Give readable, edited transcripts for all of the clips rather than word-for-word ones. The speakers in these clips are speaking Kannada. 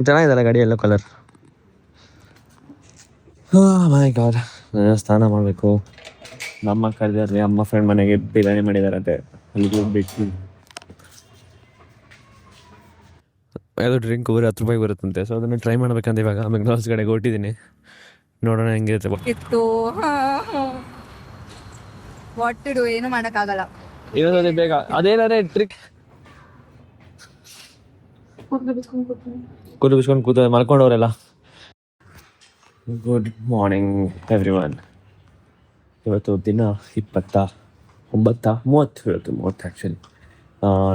ಚೆನ್ನಾಗಿದೆಲ್ಲ ಗಾಡಿ ಯೆಲ್ಲೋ ಕಲರ್. ಮೈ ಗಾಡ್, ಸ್ನಾನ ಮಾಡಬೇಕು. ನಮ್ಮ ಕರೆದಿದ್ದಾರೆ, ಅಮ್ಮ ಫ್ರೆಂಡ್ ಮನೆಗೆ ಬಿರಿಯಾನಿ ಮಾಡಿದಾರಂತೆ, ಅಲ್ಲಿಗೆ ಹೋಗ್ಬೇಕು. ಯಾವುದೋ ಡ್ರಿಂಕ್ ಬರೀ 10 ರೂಪಾಯಿಗೆ ಬರುತ್ತಂತೆ, ಸೊ ಅದನ್ನು ಟ್ರೈ ಮಾಡ್ಬೇಕಂತ ಇವಾಗ ಮೆಕ್ಡಾನಲ್ಡ್ಸ್ ಕಡೆಗೆ ಹೊಟ್ಟಿದ್ದೀನಿ. ನೋಡೋಣ ಹೆಂಗಿರುತ್ತೆ. ಇತ್ತು ಒಟ್ಟಿಡು ಏನು ಮಾಡೋಕ್ಕಾಗಲ್ಲ. ಇನ್ನೊಂದು ಬೇಗ ಅದೇನಾದ್ರೆ ಟ್ರಿಕ್ ಕೂತು ಬಿಸ್ಕೊಂಡು ಕೂತ ಮಲ್ಕೊಂಡವರೆಲ್ಲ. Good morning everyone. ಇವತ್ತು ದಿನ 30 ಆ್ಯಕ್ಚುಲಿ.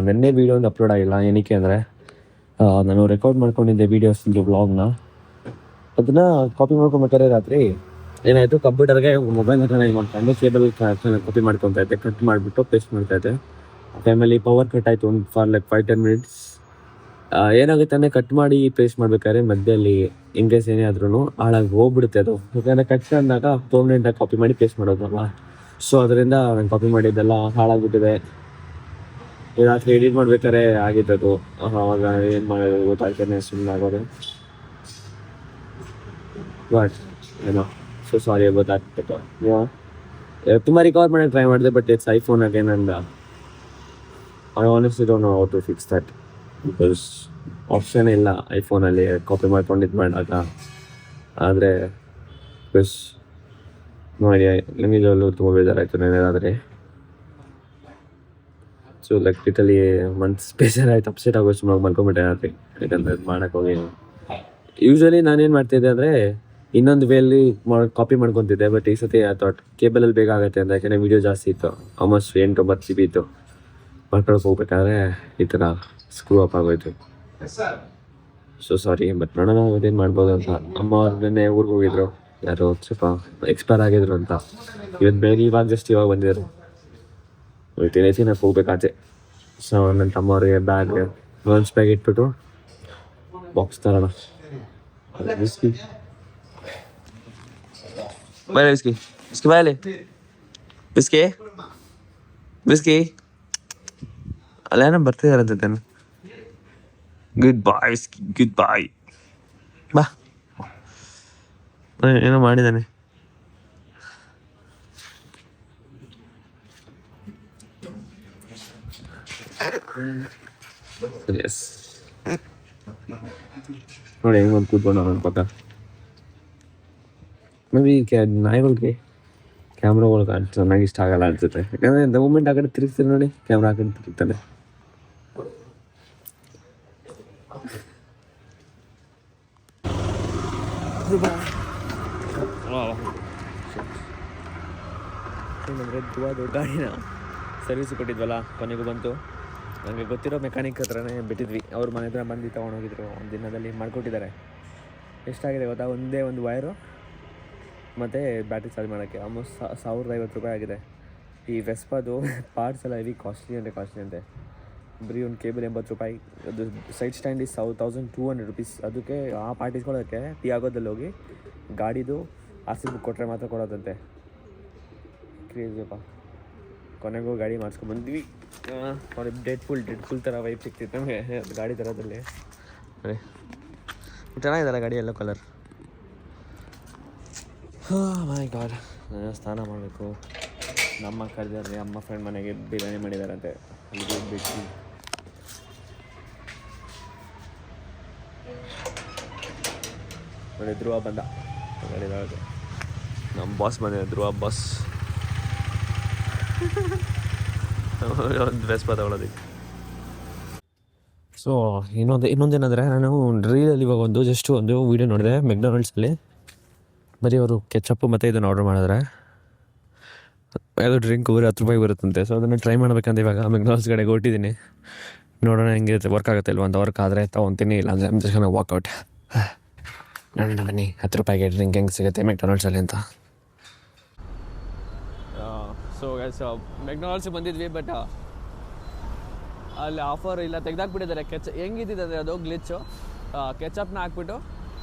ನೆನ್ನೆ ವೀಡಿಯೋ ಒಂದು ಅಪ್ಲೋಡ್ ಆಗಿಲ್ಲ. ಏನಕ್ಕೆ ಅಂದರೆ ನಾನು ರೆಕಾರ್ಡ್ ಮಾಡ್ಕೊಂಡಿದ್ದೆ ವೀಡಿಯೋಸ್ ವ್ಲಾಗ್ನ. ಅದನ್ನು ಕಾಪಿ ಮಾಡ್ಕೊಬೇಕಾದ್ರೆ ರಾತ್ರಿ ಏನಾಯಿತು, ಕಂಪ್ಯೂಟರ್ಗೆ ಮೊಬೈಲ್ನ ಕನೆಕ್ಟ್ ಮಾಡ್ಕೊಂಡು ಕೇಬಲ್ ಕಾಪಿ ಮಾಡ್ಕೊತಾ ಇದ್ದೆ, ಕಟ್ ಮಾಡಿಬಿಟ್ಟು ಪೇಸ್ಟ್ ಮಾಡ್ತಾಯಿದ್ದೆ. ಆ ಟೈಮಲ್ಲಿ ಪವರ್ ಕಟ್ ಆಯಿತು ಒಂದು ಫಾರ್ ಲೈಕ್ 5-10 ಮಿನಿಟ್ಸ್. ಏನಾಗುತ್ತೆ ಅಂದರೆ ಕಟ್ ಮಾಡಿ ಪೇಸ್ಟ್ ಮಾಡ್ಬೇಕಾದ್ರೆ ಮಧ್ಯದಲ್ಲಿ ಇನ್ಕೇಸ್ ಏನೇ ಆದ್ರೂ ಹಾಳಾಗಿ ಹೋಗ್ಬಿಡುತ್ತೆ ಅದು. ಯಾಕಂದರೆ ಕಟ್ ಅಂದಾಗ ಪರ್ಮನೆಂಟಾಗಿ ಕಾಪಿ ಮಾಡಿ ಪೇಸ್ಟ್ ಮಾಡೋದಲ್ಲ. ಸೊ ಅದರಿಂದ ನಾನು ಕಾಪಿ ಮಾಡಿದ್ದೆಲ್ಲ ಹಾಳಾಗ್ಬಿಟ್ಟಿದೆ. ರಾತ್ರಿ ಎಡಿಟ್ ಮಾಡ್ಬೇಕಾದ್ರೆ ಆಗಿದ್ದದು. ಅವಾಗ ಏನು ಮಾಡೋದು ಗೊತ್ತಾಗ್ತಾನೆ, ಸುಮ್ಮನೆ ಆಗೋದು. ಬಟ್ ಏನೋ ಸೊ ಸಾರಿ ಅಬೌಟ್ ದಟ್. ತುಂಬ ರಿಕವರ್ ಮಾಡೋಕ್ಕೆ ಟ್ರೈ ಮಾಡಿದೆ, but it's iPhone again and I honestly don't know how to fix that. Because option ಇಲ್ಲ ಐಫೋನಲ್ಲಿ ಕಾಪಿ ಮಾಡ್ಕೊಂಡು ಇದು ಮಾಡಾಗ. ಆದರೆ ಬಿಕಾಸ್ ನೋಡಿ ನಿಮಗೆಲ್ಲೂ ತುಂಬ ಬೇಜಾರಾಯಿತು ನೆನೆದಾದರೆ. ಸೊ ಲೈಕ್ ಲಿಟಲಿ ಮಂತ್ಸ್ ಬೇಜಾರಾಯ್ತು, ಅಪ್ಸೆಟ್ ಆಗೋಷ್ಟು ಮಲ್ಕೊಂಬಿಟ್ಟೆ ರಾತ್ರಿ. ಯಾಕಂದರೆ ಇದು ಮಾಡೋಕ್ಕೋಗಿ ಯೂಶ್ವಲಿ ನಾನೇನು ಮಾಡ್ತಿದ್ದೆ ಅಂದರೆ ಇನ್ನೊಂದು ವೇಲಿ ಕಾಪಿ ಮಾಡ್ಕೊತಿದ್ದೆ. ಬಟ್ ಈ ಸತಿ ಥಾಟ್ ಕೇಬಲಲ್ಲಿ ಬೇಗ ಆಗುತ್ತೆ ಅಂತ, ಯಾಕೆಂದರೆ ವೀಡಿಯೋ ಜಾಸ್ತಿ ಇತ್ತು, ಆಲ್ಮೋಸ್ಟ್ 8-9 GB ಇತ್ತು. ಮಾಡ್ಕೊಳಕ್ಕೆ ಹೋಗ್ಬೇಕಾದ್ರೆ ಈ ಥರ ಸ್ಕ್ರೂ ಅಪ್ ಆಗೋಯ್ತು. ಸೊ ಸಾರಿ, ಬಟ್ ನೋಡೋಣ ಅದೇನು ಮಾಡ್ಬೋದು ಅಂತ. ಅಮ್ಮ ಅವ್ರು ನೆನ್ನೆ ಊರಿಗೆ ಹೋಗಿದ್ರು, ಯಾರೋ ಸ್ವಲ್ಪ ಎಕ್ಸ್ಪೈರ್ ಆಗಿದ್ರು ಅಂತ. ಇವತ್ತು ಬೆಳಗ್ಗೆ ಇವಾಗ ಬಂದಿದ್ರು. ತಿನ್ನಕ್ಕೆ ಹೋಗ್ಬೇಕಾಚೆ. ಸೊ ನನ್ನ ತಮ್ಮವ್ರಿಗೆ ಬ್ಯಾಗ್ ಲಂಚ್ ಬ್ಯಾಗ್ ಇಟ್ಬಿಟ್ಟು ಬಾಕ್ಸ್ ತರೋಣ. ಬಿಸ್ಕಿ ಬಾಯ್, ಬಿಸ್ಕಿ ಬಾಯಲಿ, ಬಿಸ್ಕಿ ಅಲ್ಲೇನೋ ಬರ್ತಿದಾರಂತೆ. ಗುಡ್ ಬಾಯ್ ಬಿಸ್ಕಿ, ಗುಡ್ ಬಾಯ್. ಬಾ, ಏನೋ ಮಾಡಿದ್ದಾನೆ. ಎಸ್ ನೋಡಿ ಹೆಂಗೆ ಒಂದು ಕೂತ್ಕೊಂಡು ನನ್ನ ಪಕ್ಕ. ಮೇ ಬಿ ನಾಯಿಗಳಿಗೆ ಕ್ಯಾಮ್ರಾಗಳು ಚೆನ್ನಾಗಿ ಇಷ್ಟ ಆಗಲ್ಲ ಅನ್ಸುತ್ತೆ. ಯಾಕಂದರೆ ದ ಮೂಮೆಂಟ್ ಆ ಕಡೆ ತಿರುಗ್ತೀನಿ ನೋಡಿ, ಕ್ಯಾಮ್ರಾ ಆ ಕಡೆ ತಿರುಗ್ತಾನೆ. ಏನಂದರೆ ದುವಾದು ಗಾಡಿನ ಸರ್ವಿಸ್ ಕೊಟ್ಟಿದ್ವಲ್ಲ, ಕೊನೆಗೂ ಬಂತು. ನನಗೆ ಗೊತ್ತಿರೋ ಮೆಕ್ಯಾನಿಕ್ ಹತ್ರನೇ ಬಿಟ್ಟಿದ್ವಿ. ಅವ್ರ ಮನೆ ಹತ್ರ ಬಂದು ತೊಗೊಂಡೋಗಿದ್ರು. ಒಂದು ದಿನದಲ್ಲಿ ಮಾಡಿಕೊಟ್ಟಿದ್ದಾರೆ. ಎಷ್ಟಾಗಿದೆ ಗೊತ್ತಾ, ಒಂದೇ ಒಂದು ವೈರು ಮತ್ತು ಬ್ಯಾಟ್ರಿ ಚಾರ್ಜ್ ಮಾಡೋಕ್ಕೆ ಆಲ್ಮೋಸ್ಟ್ 1050 ರೂಪಾಯಿ ಆಗಿದೆ. ಈ ವೆಸ್ಪಾದು ಪಾರ್ಟ್ಸ್ ಎಲ್ಲ ಹೆವಿ ಕಾಸ್ಟ್ಲಿ ಅಂತೆ. ಬರೀ ಒಂದು ಕೇಬಲ್ 80 ರೂಪಾಯಿ. ಅದು ಸೈಡ್ ಸ್ಟ್ಯಾಂಡ್ ಇಸ್ 1200 ರುಪೀಸ್. ಅದಕ್ಕೆ ಆ ಪಾರ್ಟ್ ಇಸ್ಕೊಳ್ಳೋಕ್ಕೆ ಟಿಯಾಗೋದಲ್ಲಿ ಹೋಗಿ ಗಾಡಿದು RC ಬುಕ್ ಕೊಟ್ಟರೆ ಮಾತ್ರ ಕೊಡೋದಂತೆ. ಕ್ರೇಜಿಯಪ್ಪ. ಕೊನೆಗೂ ಗಾಡಿ ಮಾಡಿಸ್ಕೊಂಡ್ಬಂದ್ವಿ. ಅವ್ರಿಗೆ ಡೆಡ್ ಫುಲ್ ಥರ ವೈಪ್ ಸಿಗ್ತಿತ್ತು ನಮಗೆ ಗಾಡಿ ಥರದಲ್ಲಿ. ಅದೇ ಚೆನ್ನಾಗಿದೆಲ್ಲ ಗಾಡಿ ಯೆಲ್ಲೋ ಕಲರ್. ಮೈ ಗಾಡ್, ಸ್ನಾನ ಮಾಡಬೇಕು. ನಮ್ಮ ಕರೆದಿದ್ದಾರೆ, ಅಮ್ಮ ಫ್ರೆಂಡ್ ಮನೆಗೆ ಬಿರಿಯಾನಿ ಮಾಡಿದಾರಂತೆ, ಅಲ್ಲಿಗೆ ಹೋಗ್ಬೇಕು. ನೋಡಿ ಧ್ರುವ ಬಂದ ಗಾಡಿದಾಗ. ನಮ್ಮ ಬಾಸ್ ಬಂದಿದೆ, ಧ್ರುವ ಬಾಸ್. ಒಂದು ವೆಸ್ಪಾ ತಗೊಳ್ಳೋದಕ್ಕೆ. ಸೊ ಇನ್ನೊಂದೇನಂದರೆ, ನಾನು ರೀಲಲ್ಲಿ ಇವಾಗ ಜಸ್ಟ್ ಒಂದು ವೀಡಿಯೋ ನೋಡಿದೆ ಮೆಕ್ಡೊನಾಲ್ಡ್ಸಲ್ಲಿ. ಬರೀ ಅವರು ಕೆಚಪ್ಪು ಮತ್ತು ಇದನ್ನು ಆರ್ಡರ್ ಮಾಡಿದ್ರೆ ಯಾವುದೋ ಡ್ರಿಂಕ್ ಬರೀ 10 ರೂಪಾಯಿಗೆ ಬರುತ್ತಂತೆ. ಸೊ ಅದನ್ನು ಟ್ರೈ ಮಾಡ್ಬೇಕಂತ ಇವಾಗ ಮೆಕ್ಡೊನಾಲ್ಡ್ಸ್ ಕಡೆಗೆ ಹೊಟ್ಟಿದ್ದೀನಿ. ನೋಡೋಣ ಹೆಂಗಿರುತ್ತೆ, ವರ್ಕ್ ಆಗುತ್ತೆ ಇಲ್ವ ಅಂತ. ವರ್ಕ್ ಆದರೆ ತೊಗೊತೀನಿ, ಇಲ್ಲಾಂದರೆ I'm just gonna ವಾಕ್ಔಟ್. ನೋಡೋಣ ಬನ್ನಿ 10 ರೂಪಾಯಿಗೆ ಡ್ರಿಂಕ್ ಹೆಂಗೆ ಸಿಗುತ್ತೆ ಮೆಕ್ಡೊನಾಲ್ಡ್ಸಲ್ಲಿ ಅಂತ. ಸೊ ಮೆಕ್ಡೊನಾಲ್ಡ್ಸಿಗೆ ಬಂದಿದ್ವಿ, ಬಟ್ ಅಲ್ಲಿ ಆಫರ್ ಇಲ್ಲ, ತೆಗ್ದಾಕ್ಬಿಟ್ಟಿದ್ದಾರೆ. ಹೆಂಗಿದ್ದಿದೆ ಅದು ಗ್ಲಿಚ್ಚು, ಕೆಚಪ್ನ ಹಾಕ್ಬಿಟ್ಟು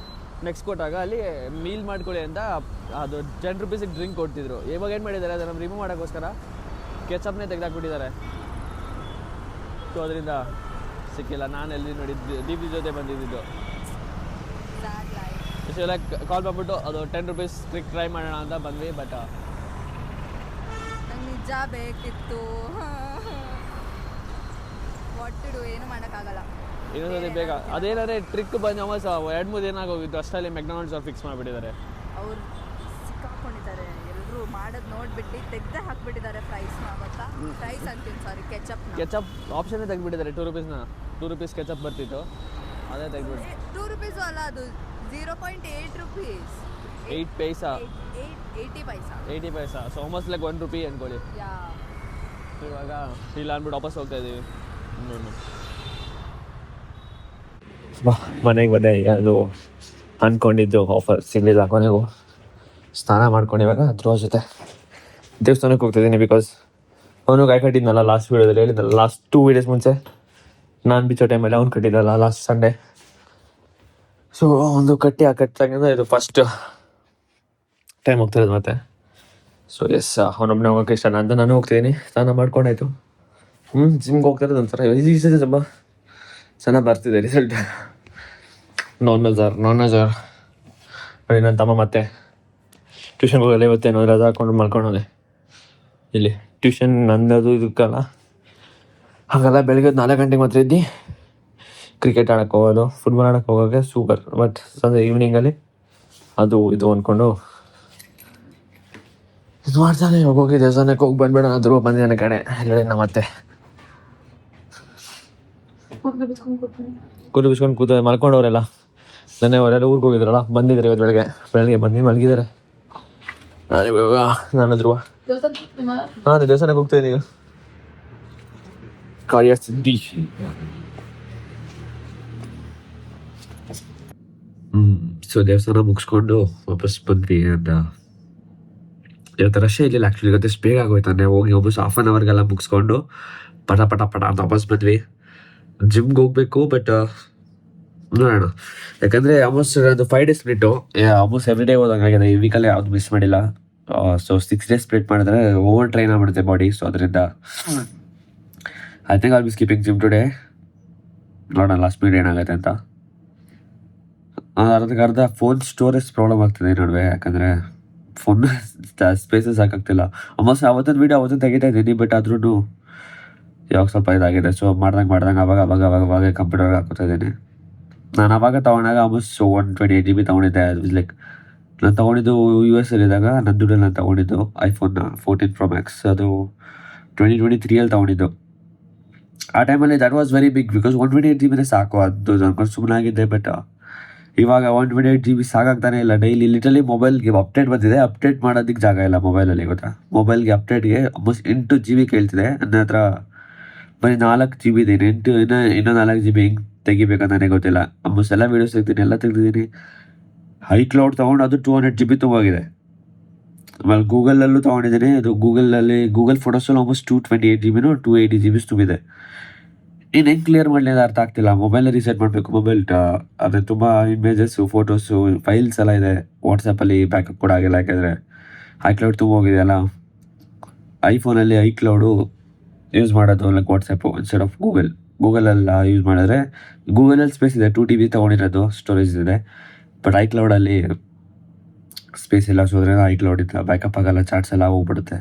ನೆಕ್ಸ್ಟ್ ಕೊಟ್ಟಾಗ ಅಲ್ಲಿ ಮೀಲ್ ಮಾಡ್ಕೊಳ್ಳಿ ಅಂತ ಅದು 10 ರೂಪೀಸಿಗೆ ಡ್ರಿಂಕ್ ಕೊಡ್ತಿದ್ರು. ಇವಾಗ ಏನು ಮಾಡಿದ್ದಾರೆ, ಅದನ್ನು ರಿಮೂವ್ ಮಾಡೋಕ್ಕೋಸ್ಕರ ಕೆಚಪ್ನೇ ತೆಗ್ದಾಕ್ಬಿಟ್ಟಿದ್ದಾರೆ. ಸೊ ಅದರಿಂದ ಸಿಕ್ಕಿಲ್ಲ. ನಾನು ಎಲ್ಲಿ ನೋಡಿದ್ದು DP ಜೊತೆ ಬಂದಿದ್ದು. ಲೈಕ್ ಕಾಲ್ ಮಾಡ್ಬಿಟ್ಟು ಅದು 10 rupees ಟ್ರಿಕ್ ಟ್ರೈ ಮಾಡೋಣ ಅಂತ ಬಂದ್ವಿ. ಬಟ್ ನಂಗೆ ನಿಜ ಬೇಕಿತ್ತು. ವಾಟ್ ಟು ಡೂ, ಏನು ಮಾಡೋಕ್ಕಾಗಲ್ಲ. ಇನ್ನೊಂದ್ಸತಿ ಬೇಗ ಅದೇನಾದ್ರೆ ಟ್ರಿಕ್ ಬಂದು ಆಲ್ಮೋಸ್ಟ್ 2-3 ದಿನ ಆಗೋಗಿತ್ತು. ಅಷ್ಟರಲ್ಲಿ ಮೆಕ್ಡೊನಾಲ್ಡ್ಸ್ ಅವ್ರು ಫಿಕ್ಸ್ ಮಾಡಿಬಿಟ್ಟಿದ್ದಾರೆ. ಅವ್ರು ಸಿಕ್ಕಾಕೊಂಡಿದ್ದಾರೆ. ಎಲ್ಲರೂ ಮಾಡೋದು ನೋಡ್ಬಿಟ್ಟು ತೆಗ್ದೇ ಹಾಕ್ಬಿಟ್ಟಿದ್ದಾರೆ ಪ್ರೈಸ್ನ. ಗೊತ್ತಾ, ಪ್ರೈಸ್ ಅಂತೀನಿ, ಸಾರಿ, ಕೆಚಪ್ ಆಪ್ಷನ್ನೇ ತೆಗ್ದುಬಿಟ್ಟಿದ್ದಾರೆ. 2 rupeesನ 2 rupees ಕೆಚಪ್ ಬರ್ತಿತ್ತು, ಅದೇ ತೆಗ್ದುಬಿಟ್ಟು 2 rupees ಅಲ್ಲ, ಅದು 0.8 rupees, 8 ಪೈಸಾ, 80 ಪೈಸಾ. ಸೊ ಆಲ್ಮೋಸ್ಟ್ ಲೈಕ್ 1 rupee ಅನ್ಕೊಳ್ಳಿ. ಇವಾಗ ಇಲ್ಲ ಅಂದ್ಬಿಟ್ಟು ವಾಪಸ್ ಹೋಗ್ತಾ ಇದ್ದೀವಿ. ಮನೆಗೆ ಬಂದೆ. ಅದು ಅಂದ್ಕೊಂಡಿದ್ದು ಆಫರ್ ಸಿಗಲಿಲ್ಲ. ಕೊನೆಗೂ ಸ್ನಾನ ಮಾಡ್ಕೊಂಡು ಇವಾಗ ಧ್ರುವ ಜೊತೆ ದೇವಸ್ಥಾನಕ್ಕೆ ಹೋಗ್ತಿದ್ದೀನಿ. ಬಿಕಾಸ್ ಅವನು ಕಾಯಿ ಕಟ್ಟಿದ್ನಲ್ಲ ಲಾಸ್ಟ್ ವೀಡಿಯೋದಲ್ಲಿ ಹೇಳಿದ್ನಲ್ಲ, ಲಾಸ್ಟ್ 2 ವೀಡಿಯೋಸ್ ಮುಂಚೆ ನಾನು ಬಿಚ್ಚೋ ಟೈಮಲ್ಲಿ ಅವ್ನು ಕಟ್ಟಿದ್ದಲ್ಲ ಲಾಸ್ಟ್ ಸಂಡೇ. ಸೊ ಒಂದು ಕಟ್ಟಿ ಆ ಕಟ್ಟಿದಾಗಿಂದ ಇದು ಫಸ್ಟ್ ಟೈಮ್ ಹೋಗ್ತಿರೋದು ಮತ್ತೆ. ಸೊ ಎಸ್, ಅವನೊಬ್ಬನೇ ಹೋಗೋಕ್ಕೆ ಇಷ್ಟ ಅಂತ ನಾನು ಹೋಗ್ತಿದ್ದೀನಿ. ಸ್ನಾನ ಮಾಡ್ಕೊಂಡಾಯ್ತು. ಜಿಮ್ಗೆ ಹೋಗ್ತಿರೋದು ಒಂಥರ ಈಸಿದೆ, ತುಂಬ ಚೆನ್ನಾಗಿ ಬರ್ತಿದೆ ರಿಸಲ್ಟ್. ನಾನ್ ವೆಜ್ ನೋಡಿ ನನ್ನ ತಮ್ಮ ಮತ್ತೆ ಟ್ಯೂಷನ್ಗೆ ಹೋಗಲ್ಲ. ಇವತ್ತೇನೋ ರಜಾ ಹಾಕೊಂಡು ಮಾಡ್ಕೊಂಡೋದೆ. ಇಲ್ಲಿ ಟ್ಯೂಷನ್ ನನ್ನದು ಇದಕ್ಕಲ್ಲ, ಹಾಗಲ್ಲ. ಬೆಳಗ್ಗೆ 4 ಗಂಟೆಗೆ ಮಾತ್ರ ಇದ್ದು ಕ್ರಿಕೆಟ್ ಆಡೋಕ್ಕೆ ಹೋಗೋದು, ಫುಟ್ಬಾಲ್ ಆಡೋಕ್ಕೆ ಹೋಗೋಕ್ಕೆ ಸೂಪರ್. ಬಟ್ ಸಂಜೆ ಈವ್ನಿಂಗಲ್ಲಿ ಅದು ಇದು ಅಂದ್ಕೊಂಡು ಇದು ಮಾಡ್ತಾನೆ. ಹೋಗಿ ದೇವಸ್ಥಾನಕ್ಕೆ ಹೋಗಿ ಬಂದ್ಬೇಡ ಆದರೂ ಬಂದಿದ್ದಾನೆ ಕಡೆ ಹೇಳಿನ ಮತ್ತೆ ಕೂತು ಬಿಸ್ಕೊಂಡು ಕೂತ ಮಲ್ಕೊಂಡವರೆಲ್ಲ. ನೆನ್ನೆ ಅವರೆಲ್ಲ ಊರಿಗೆ ಹೋಗಿದ್ರಲ್ಲ, ಬಂದಿದ್ದಾರೆ ಇವತ್ತು ಬೆಳಗ್ಗೆ ಬಂದು ಮಲಗಿದ್ದಾರೆ. ನಾನು ಧ್ರುವ ದೇವಸ್ಥಾನಕ್ಕೆ ಹೋಗ್ತಾ ಇದ್ದೀನಿ. ಕಾರ್ಯ ಸಿದ್ಧಿ. ಸೊ ದೇವಸ್ಥಾನ ಮುಗಿಸ್ಕೊಂಡು ವಾಪಸ್ ಬಂದ್ವಿ. ಅಂತ ಇವತ್ತು ರಶ್ ಇರಲಿಲ್ಲ ಆ್ಯಕ್ಚುಲಿ. ಇವತ್ತು ಎಷ್ಟು ಬೇಗ ಆಗೋಯ್ತಾನೆ. ಹೋಗಿ ಆಲ್ಮೋಸ್ಟ್ 1/2 hourಗೆಲ್ಲ ಮುಗಿಸ್ಕೊಂಡು ಪಟ ಅಂತ ವಾಪಸ್ ಬಂದ್ವಿ. ಜಿಮ್ಗೆ ಹೋಗ್ಬೇಕು, ಬಟ್ ನೋಡೋಣ. ಯಾಕಂದರೆ ಆಲ್ಮೋಸ್ಟ್ ಅದು 5 days split. Almost every day ಹೋದಂಗಾಗಿದೆ. ಈ ವೀಕಲ್ಲಿ ಯಾವುದು ಮಿಸ್ ಮಾಡಿಲ್ಲ. ಸೊ 6 days ಸ್ಪ್ಲಿಟ್ ಮಾಡಿದ್ರೆ ಓವರ್ ಟ್ರೈನ್ ಆಗ್ಬಿಡುತ್ತೆ ಬಾಡಿ. ಸೊ ಅದರಿಂದ I think I'll be skipping gym today. ನೋಡೋಣ ಲಾಸ್ಟ್ ಮಿನಿಟ್ ಏನಾಗುತ್ತೆ ಅಂತ. ಅರ್ಧ ಫೋನ್ ಸ್ಟೋರೇಜ್ ಪ್ರಾಬ್ಲಮ್ ಆಗ್ತಿದೆ ಈ ನಡುವೆ. ಯಾಕಂದರೆ ಫೋನ್ ಸ್ಪೇಸಸ್ ಸಾಕಾಗ್ತಿಲ್ಲ. ಆಲ್ಮೋಸ್ಟ್ ಅವತ್ತೊಂದು ವೀಡಿಯೋ ಅವತ್ತೊಂದು ತೆಗಿತಾ ಇದ್ದೀನಿ, ಬಟ್ ಆದ್ರೂ ಯಾವಾಗ ಸ್ವಲ್ಪ ಇದಾಗಿದೆ. ಸೊ ಮಾಡ್ದಂಗೆ ಅವಾಗ ಕಂಪ್ಯೂಟರ್ಗೆ ಹಾಕೋತಾ ಇದ್ದೀನಿ. ನಾನು ಅವಾಗ ತೊಗೊಂಡಾಗ ಆಲ್ಮೋಸ್ಟ್ 128 GB ತೊಗೊಂಡಿದ್ದೆ. ಲೈಕ್ ನಾನು ತೊಗೊಂಡಿದ್ದು US ಇದ್ದಾಗ ನನ್ನ ದುಡ್ಡಲ್ಲಿ ನಾನು ತೊಗೊಂಡಿದ್ದು iPhone 14 Pro Max. ಅದು 2023 ತೊಗೊಂಡಿದ್ದು. ಆ ಟೈಮಲ್ಲಿ that was very big, because 128 GB ಸಾಕು ಅದು ಅನ್ಕೊಂಡು ಸುಮ್ಮನಾಗಿದ್ದೆ. ಬಟ್ ಇವಾಗ 128 GB ಸಾಕಾಗ್ತಾನೆ ಇಲ್ಲ. ಡೈಲಿ ಲಿಟರಲಿ ಮೊಬೈಲ್ಗೆ ಅಪ್ಡೇಟ್ ಬಂದಿದೆ, ಅಪ್ಡೇಟ್ ಮಾಡೋದಕ್ಕೆ ಜಾಗ ಇಲ್ಲ ಮೊಬೈಲಲ್ಲಿ. ಗೊತ್ತಾ, ಮೊಬೈಲ್ಗೆ ಅಪ್ಡೇಟ್ಗೆ ಆಲ್ಮೋಸ್ಟ್ 8 GB ಕೇಳ್ತಿದೆ. ನನ್ನ ಹತ್ರ ಬರೀ 4 GB ಇದೆ. ಇನ್ನೂ 4 GB ಹೆಂಗೆ ತೆಗಿಬೇಕಂತ ನನಗೆ ಗೊತ್ತಿಲ್ಲ. ಆಲ್ಮೋಸ್ಟ್ ಎಲ್ಲ ವೀಡಿಯೋಸ್ ತೆಗ್ದಿದ್ದೀನಿ, ಎಲ್ಲ ತೆಗ್ದಿದ್ದೀನಿ. iCloud ತೊಗೊಂಡು ಅದು 200 GB ತುಂಬೋಗಿದೆ. ಆಮೇಲೆ ಗೂಗಲಲ್ಲೂ ತೊಗೊಂಡಿದ್ದೀನಿ. ಅದು ಗೂಗಲ್ ಫೋಟೋಸಲ್ಲಿ ಆಲ್ಮೋಸ್ಟ್ 228 GB 280 GB ತುಂಬಿದೆ. ಇನ್ನು ಹೆಂಗೆ ಕ್ಲಿಯರ್ ಮಾಡಲಿ ಅಂತ ಅರ್ಥ ಆಗ್ತಿಲ್ಲ. ಮೊಬೈಲ್ ರೀಸೆಟ್ ಮಾಡಬೇಕು. ಮೊಬೈಲ್ ಅದೇ ತುಂಬ ಇಮೇಜಸ್ಸು, ಫೋಟೋಸು, ಫೈಲ್ಸ್ ಎಲ್ಲ ಇದೆ. ವಾಟ್ಸಪ್ಪಲ್ಲಿ ಬ್ಯಾಕಪ್ ಕೂಡ ಆಗಿಲ್ಲ, ಯಾಕೆಂದರೆ iCloud ತುಂಬ ಹೋಗಿದೆಯಲ್ಲ. ಐಫೋನಲ್ಲಿ iCloud ಯೂಸ್ ಮಾಡೋದು ಲೈಕ್ ವಾಟ್ಸಪ್ಪು ಇನ್ಸ್ಟೆಡ್ ಆಫ್ ಗೂಗಲೆಲ್ಲ ಯೂಸ್ ಮಾಡಿದ್ರೆ ಗೂಗಲಲ್ಲಿ ಸ್ಪೇಸ್ ಇದೆ. 2 TB ತೊಗೊಂಡಿರೋದು ಸ್ಟೋರೇಜ್ ಇದೆ. ಬಟ್ iCloudಲ್ಲಿ ಸ್ಪೇಸ್ ಇಲ್ಲ. ಸೊ ಅದರಿಂದ iCloud ಇತ್ತು ಬ್ಯಾಕಪ್ ಆಗಲ್ಲ, ಚಾರ್ಟ್ಸ್ ಎಲ್ಲ ಹೋಗ್ಬಿಡುತ್ತೆ.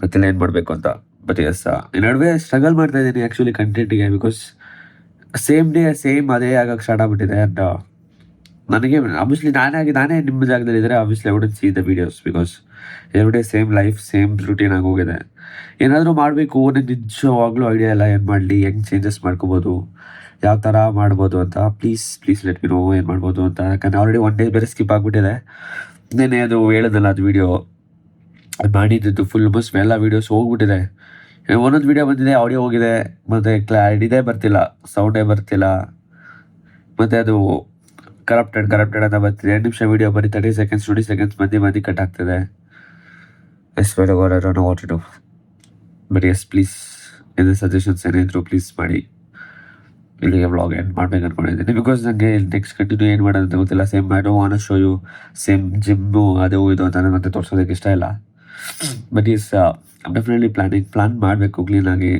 ಗೊತ್ತಿಲ್ಲ ಏನು ಮಾಡಬೇಕು ಅಂತ. ಬಟ್ ಎಸ್, ಈ ನಡುವೆ ಸ್ಟ್ರಗಲ್ ಮಾಡ್ತಾ ಇದ್ದೀನಿ ಆ್ಯಕ್ಚುಲಿ ಕಂಟೆಂಟಿಗೆ. ಬಿಕಾಸ್ ಸೇಮ್ ಅದೇ ಆಗಕ್ಕೆ ಸ್ಟಾರ್ಟ್ ಆಗಿಬಿಟ್ಟಿದೆ. ಆ್ಯಂಡ್ ನನಗೆ ಆಬ್ವಿಯಸ್ಲಿ ನಾನೇ ನಿಮ್ಮ ಜಾಗದಲ್ಲಿದ್ದರೆ obviously I wouldn't see the videos, because every day same life, same routine ಆಗೋಗಿದೆ. ಏನಾದರೂ ಮಾಡಬೇಕು, ನನಗೆ ನಿಜವಾಗ್ಲೂ ಐಡಿಯಾ ಇಲ್ಲ ಏನು ಮಾಡಲಿ, ಹೆಂಗೆ ಚೇಂಜಸ್ ಮಾಡ್ಕೋಬೋದು, ಯಾವ ಥರ ಮಾಡ್ಬೋದು ಅಂತ. ಪ್ಲೀಸ್ ಲೆಟ್ ಮಿ ನೋ ಏನು ಮಾಡ್ಬೋದು ಅಂತ. ಯಾಕಂದರೆ ಆಲ್ರೆಡಿ 1 day ಬೇರೆ ಸ್ಕಿಪ್ ಆಗಿಬಿಟ್ಟಿದೆ. ನೆನ್ನೆ ಅದು ಹೇಳೋದಲ್ಲ, ಅದು ವೀಡಿಯೋ ಅದು ಮಾಡಿದ್ದು ಫುಲ್ ಆಲ್ಮೋಸ್ಟ್ ಎಲ್ಲ ವೀಡಿಯೋಸ್ ಹೋಗ್ಬಿಟ್ಟಿದೆ. ಒಂದೊಂದು ವೀಡಿಯೋ ಬಂದಿದೆ, ಆಡಿಯೋ ಹೋಗಿದೆ, ಮತ್ತು ಕ್ಲಾರಿಟಿದೇ ಬರ್ತಿಲ್ಲ, ಸೌಂಡೇ ಬರ್ತಿಲ್ಲ, ಮತ್ತು ಅದು ಕರಪ್ಟೆಡ್ ಅಂತ ಬರ್ತಿದೆ. 2 ನಿಮಿಷ ವೀಡಿಯೋ ಬರೀ 30 seconds 20 seconds ಮಂದಿ ಕಟ್ ಆಗ್ತಿದೆ. ಎಸ್ ಬೇಡ ಗೋರ್, I don't know what to do. But yes please, ಇದು ಸಜೆಷನ್ಸ್ ಏನಿದ್ರು ಪ್ಲೀಸ್ ಮಾಡಿ. ಇಲ್ಲಿಗೆ ವ್ಲಾಗ್ ಎಂಡ್ ಮಾಡ್ಬೇಕು ಅಂದ್ಕೊಂಡಿದ್ದೀನಿ. ಬಿಕಾಸ್ ನನಗೆ ನೆಕ್ಸ್ಟ್ ಕಂಟಿನ್ಯೂ ಏನು ಮಾಡೋದು ಅಂತ ಗೊತ್ತಿಲ್ಲ. Same I don't want to show you same gym ಅದು ಇದು ಅಂತ ನನಗೆ ಮತ್ತೆ ತೋರಿಸೋದಕ್ಕೆ ಇಷ್ಟ ಇಲ್ಲ. ಬಟ್ ಈಸ್ ಡೆಫಿನೆಟ್ಲಿ ಪ್ಲಾನ್ ಮಾಡಬೇಕು ಕ್ಲೀನಾಗಿ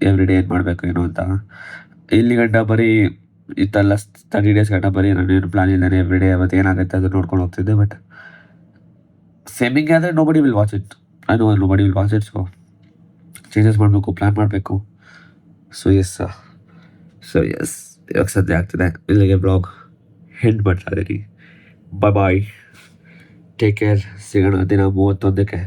ಎವ್ರಿ ಡೇ ಏನು ಮಾಡಬೇಕು ಏನು ಅಂತ. ಇಲ್ಲಿ ಗಂಟ ಬರೀ ಇತ್ತೆಲ್ಲ 30 ಡೇಸ್ ಗಂಟ ಬರೀ ನಾನೇನು ಪ್ಲಾನ್ ಇಲ್ಲದೆ ಎವ್ರಿ ಡೇ ಅವತ್ತು ಏನಾಗುತ್ತೆ ಅದು ನೋಡ್ಕೊಂಡು ಹೋಗ್ತಿದ್ದೆ. ಬಟ್ ಸೇಮಿಂಗ್ ಆದರೆ nobody will watch it. I know nobody will watch it. So changes ಮಾಡಬೇಕು, ಪ್ಲ್ಯಾನ್ ಮಾಡಬೇಕು. ಸೊ ಎಸ್ ಇವಾಗ ಸದ್ಯ ಆಗ್ತಿದೆ. ಇಲ್ಲಿಗೆ ಬ್ಲಾಗ್ ಹೆಂಡ್ ಮಾಡ್ತಾ ಇದ್ದೀನಿ. Bye take care. ಸಿಗೋಣ ದಿನ 31ಕ್ಕೆ.